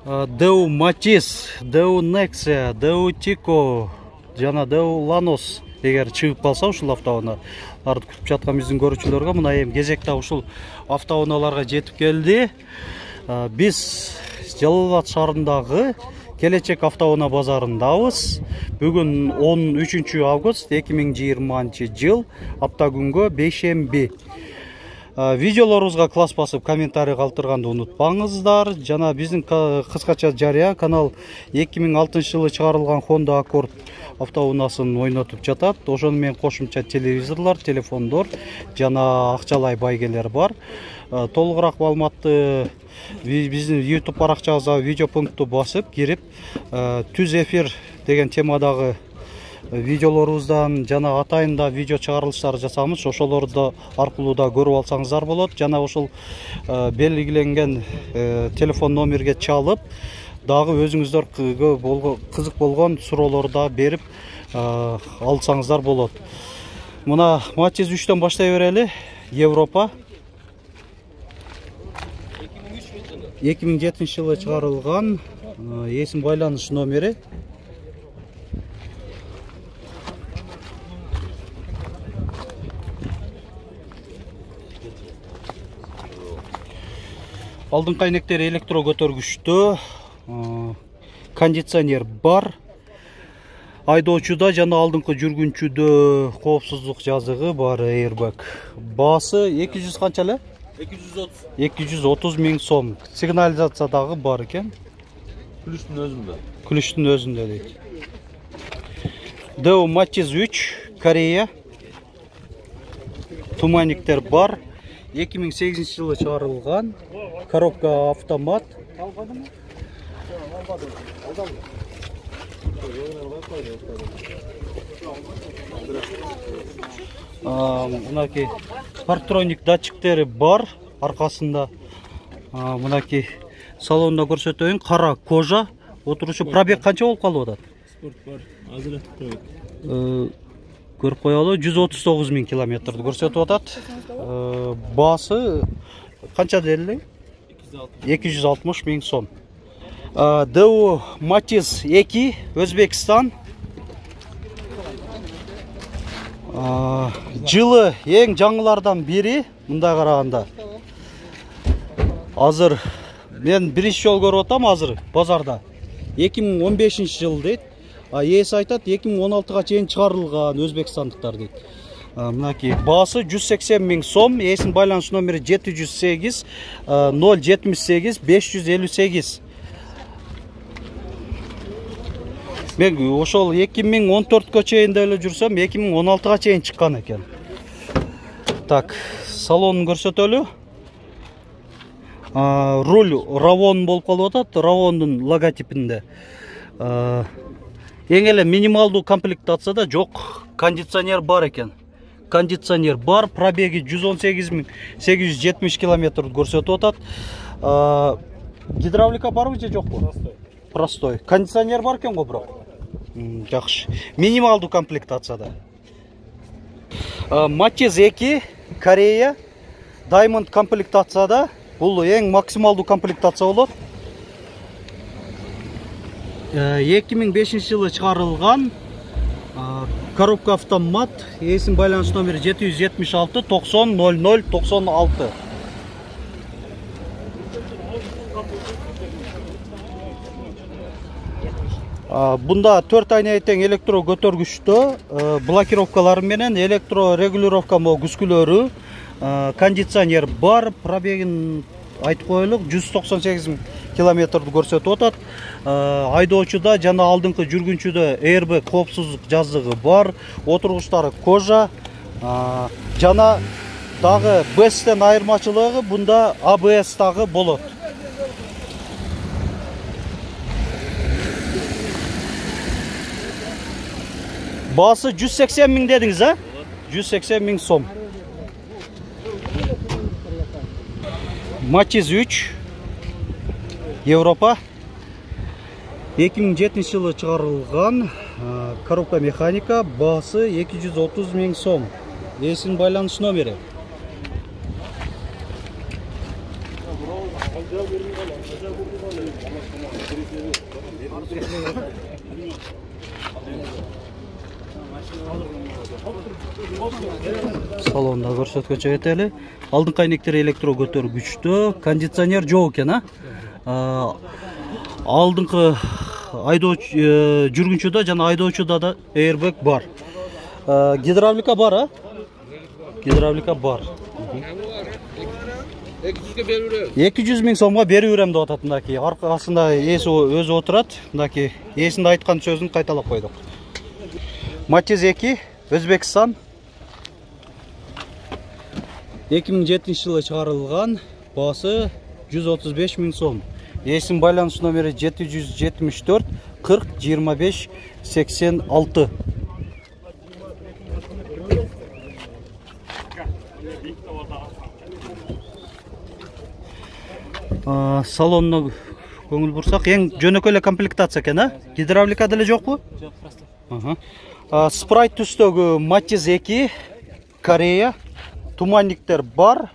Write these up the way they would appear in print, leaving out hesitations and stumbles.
Deu Matiz, Deu Nexia, Deu Tico, жана Deu Lanos эгер чыгып калса ушул автоунааларды күтүп жаткан биздин көрүүчүлөргө мына эми кезекте ушул автоунааларга жетип келди. Биз Жалал Абад шаарындагы Келечек автоунаа базарындабыз. Бүгүн 13 август 2020 жыл, апта күнгө бейшемби. Видеолорубузга класс басып, комментарий калтырганды унутпаңыздар. Жана биздин кыскача жарыя канал 2006 жылы чыгарылган Honda Accord автоунаасын ойнотуп жатат. Ошону менен кошумча телевизорлор, телефондор жана акчалай байгелер бар. Толугураак маалыматты биздин YouTube баракчабызга видео пункту басып кирип, түз эфир деген темадагы видеолорубуздан жана атайында видео чыгарылыштар жасамыз. Ошолорду аркылуу да көрүп алсаңыздар болот. Жана ошол белгиленген телефон номерге чалып, дагы өзүңүздөргө кызык болгон суроолорду да берип алсаңыздар болот. Мына Matiz 3төн баштай берели. Европа 2007 жылы чыгарылган, эсим байланыш номери. Алдыңкы айнектери электро көтөргүчтө, кондиционер бар. Айдоочуда жана алдыңкы жүргүнчүдө коопсуздук жазыгы бар, airbag. Баасы 200 канча эле? 230 миң сом. Сигнализация дагы бар экен. Күлүштүн өзүндө дейт. Deu Matiz 3, Корея. Туманниктер бар. 2008 жылы чыгарылган. Коробка автомат. Мынаки парктроник датчиктери бар аркасында. Мынаки салонда көрсөтөйүн, кара кожа. Отуручу пробег канча болуп калып атат? Спорт бар, азыр пробег. Көрүп коелу, 139 миң километрди көрсөтүп атат. Баасы канча делиң? 260 миң сом. Deu Matiz 2, Өзбекстан. Жылы эң жаңылардан бири, мындай караганда. Азыр мен биринчи жолу көрүп атам азыр базарда. 2015 жыл дейт. Ээси айтат 2016га чейин чыгарылган өзбекстандыктар дейт. Мынаки баасы 180 миң сом, эсин байланыш номери 708 078 558. Мен ошол 2014гө чейин деле жүрсөм, 2016га чейин чыккан экен. Так, салонун көрсөтөлү. Руль Ravon болуп калып атат, Ravon'дун логотипинде. Эң эле минималдуу комплектацияда жок, кондиционер бар экен. Кондиционер бар, пробеги 118.870 километр көрсөтүп атат. Гидравлика барбы же жокпу? Простой. Кондиционер бар экен го бирок. Жакшы. Минималдуу комплектацияда. Matiz 2, Корея. Diamond комплектацияда. Бул эң максималдуу комплектация болот. 2005 жылы чыгарылган. Коробка автомат, эсин байланыш номери 776 90 00 96. Бунда 4 айнеге тең электро көтөргүчтө, блокировкалары менен электро регулировка күскүлөрү, кондиционер бар, пробегин айтып коелук 198 километрди көрсөтүп атат. Айдоочуда жана алдыңкы жүргүнчүдө airbag коопсуздук жазыгы бар, отургучтары кожа, жана дагы BES-тен айырмачылыгы бунда ABS дагы болот. Баасы 180 миң дедиңиз, 180 миң сом. Matiz 3, Европа. 2007 жылы чыгарылган, коробка механика, баасы 230 миң сом. Эсин байланыш номери. Салонда көрсөткөнчө кетели. Алдыңкы айнектер электро көтөргүчтүү, кондиционер жок экен, алдыңкы айдоочу жүргүнчүдө жана айдоочуда да airbag бар. Гидравлика бар, Гидравлика бар. 200 миң сомго берип берем деп атат мындаки. Аркасында ээси өзү отурат. Мындаки ээсинде айткан сөзүн кайталап койдук. Matiz 2, Өзбекстан. 2007 жылы чыгарылган, баасы 135 миң сом. Ээсинин байланыш номери 774 40 25 86. Салонуна көңүл бурсак, эң жөнөкөй эле комплектация экен, Гидравлика деле жокпу? Жок, просто. Спрайт түстөгү Matiz 2, Корея. Туманниктер бар.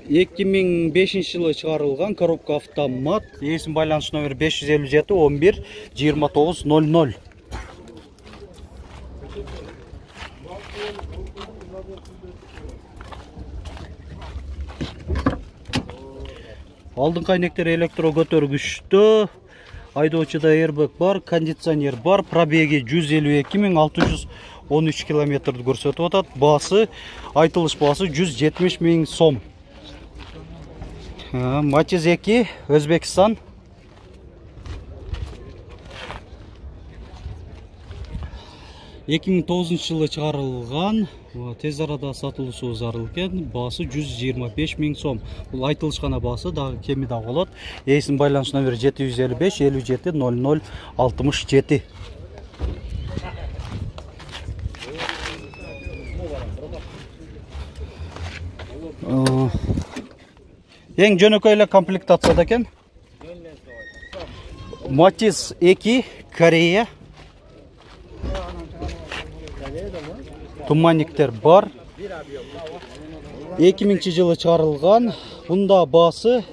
2005 жылы чыгарылган, коробка автомат. Ээсинин байланыш номери 557 11 29 00. Алдыңкы айнектер электро көтөргүчтүү, айдоочуда airbag бар, кондиционер бар, пробеги 152.613 километрди көрсөтүп атат. Баасы, айтылыш баасы 170 миң сом. Matiz 2, Өзбекстан. 2009 жылы чыгарылган, тез арада сатылуусу зарыл экен. Баасы 125 миң сом. Бул айтылыш гана баасы, дагы кеми да болот. Ээсинин байланыш номери 755 57 00 67. Эң жөнөкөй эле комплектацияда экен. Matiz 2, Корея. Туманниктер бар. 2000 жылы чыгарылган. Бунда баасы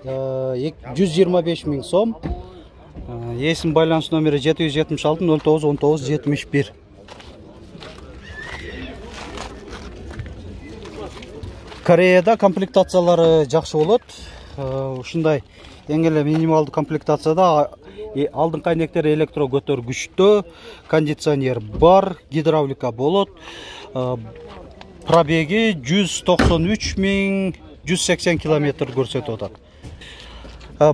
125 миң сом. Ээсинин байланыш номери 776 09 19 71. Кореяда комплектациялары жакшы болот. Ушундай эң эле минималдуу комплектацияда алдыңкы айнектер электро көтөргүчтүү, кондиционер бар, гидравлика болот. Пробеги 193 миң 180 километр көрсөтүп атат.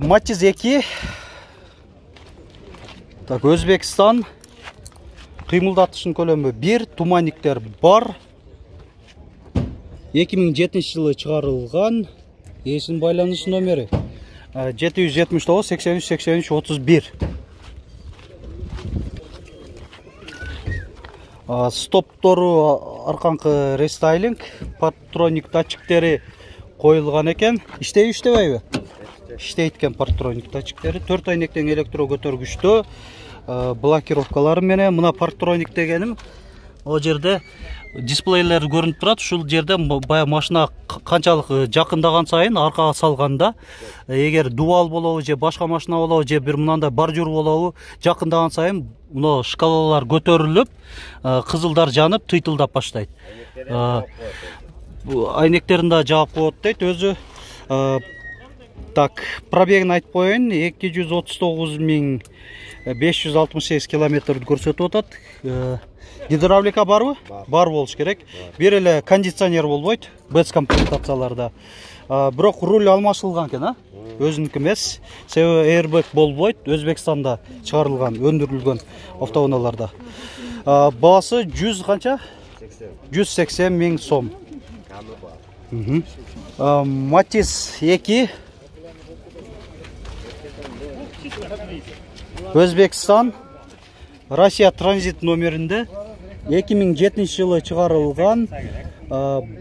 Matiz 2, так, Өзбекстан. Кыймылдатышын көлөмү 1, туманниктер бар. 2007 жылы чыгарылган. Ээсинин байланыш номери 779 83 83 31. Стоптору арканкы рестайлинг, партроник датчиктери коюлган экен. Иштейби, иштебейби? Иштейт экен партроник датчиктери. 4 айнектен электро көтөргүчтүү, блокировкалары менен. Мына партроник дегеним, о жерде дисплейлер көрүнүп турат. Ушул жерде бая машина канчалык жакындаган сайын аркага салганда, эгер дуал болобу же башка машина болобу же бир мындай бордюр болобу, жакындаган сайын мына шкалалар көтөрүлүп, кызылдар жанып, тыйтылдап баштайт. Айнектерин да жаап коет дейт өзү. Так, пробегин айтып коеюн. 239 миң 568 километрди көрсөтүп атат. Гидравлика барбы? Бар болуш керек. Бир эле кондиционер болбойт, бэц комплектацияларда. Бирок руль алмашылган экен, өзүнүкү эмес. Себеби airbag болбойт, Өзбекстанда чыгарылган, өндүрүлгөн автоунааларда. Баасы 100 канча? 180 миң сом. Matiz 2, Өзбекстан. Россия транзит номеринде 2007 жылы чыгарылган.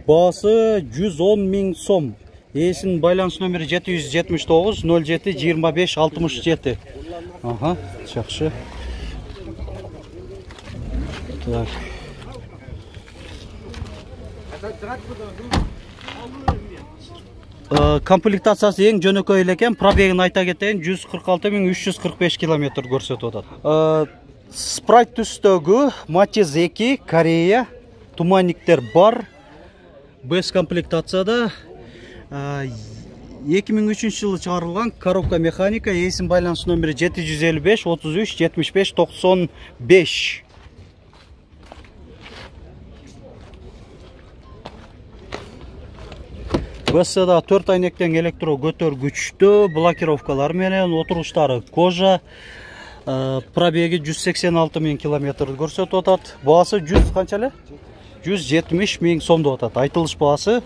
Баасы 110 миң сом. Ээсинин байланыш номери 779 07 25 67. Жакшы. Так. комплектациясы ең жөнөкөй эле экен. Пробегин айта кетейин, 146.345 км көрсөтүп атат. Спрайт түстөгү Matiz 2 Корея, туманниктер бар. Без комплектацияда 2003 жылы чыгарылган коробка механика, эсин байланыш номери 755 33 75 95. БСда 4 айнектен электро көтөргүчтүү, блокировкалар менен, отуруштары кожа. Пробеги 186.000 км көрсөтүп атат. Баасы 100 канча эле? 170.000 сомдоп атат. Айтылыш баасы